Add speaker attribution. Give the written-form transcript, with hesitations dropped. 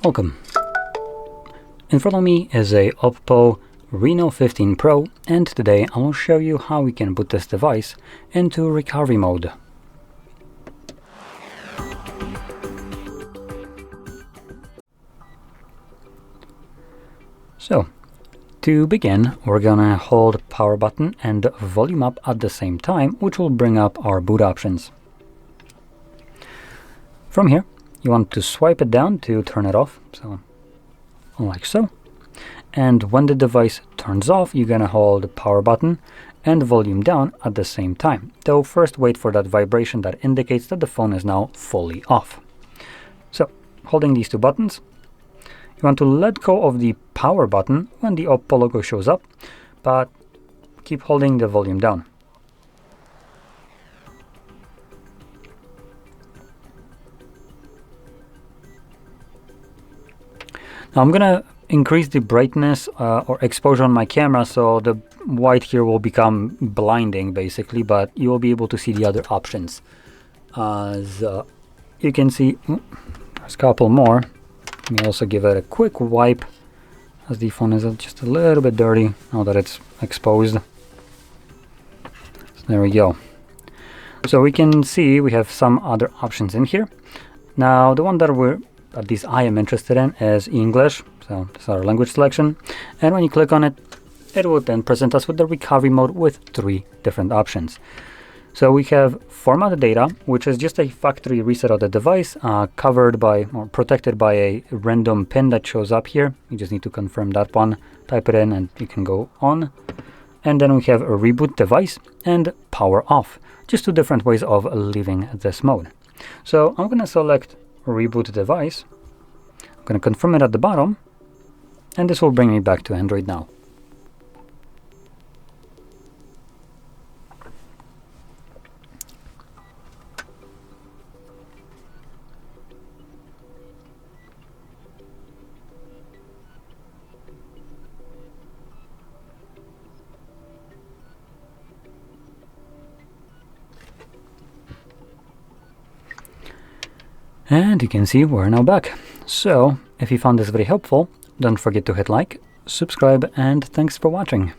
Speaker 1: Welcome. In front of me is a OPPO Reno15 Pro, and today I will show you how we can boot this device into recovery mode. So, to begin, we're gonna hold power button and volume up at the same time, which will bring up our boot options. From here, you want to swipe it down to turn it off, so like so. And when the device turns off, you're gonna hold the power button and volume down at the same time. Though first wait for that vibration that indicates that the phone is now fully off. So, holding these two buttons, you want to let go of the power button when the OPPO logo shows up, but keep holding the volume down. Now I'm gonna increase the brightness or exposure on my camera, so the white here will become blinding basically, but you will be able to see the other options. As you can see, there's a couple more. Let me also give it a quick wipe, as the phone is just a little bit dirty now that it's exposed. So there we go. So we can see we have some other options in here. Now the one that at least I am interested in is English, so this is our language selection, and when you click on it, it will then present us with the recovery mode with 3 different options. So we have format data, which is just a factory reset of the device, covered by or protected by a random pin that shows up here. You just need to confirm that one, type it in, and you can go on. And then we have a reboot device and power off, just 2 different ways of leaving this mode. So I'm going to select reboot device. I'm going to confirm it at the bottom, and this will bring me back to Android now. And you can see we're now back. So, if you found this very helpful, don't forget to hit like, subscribe, and thanks for watching.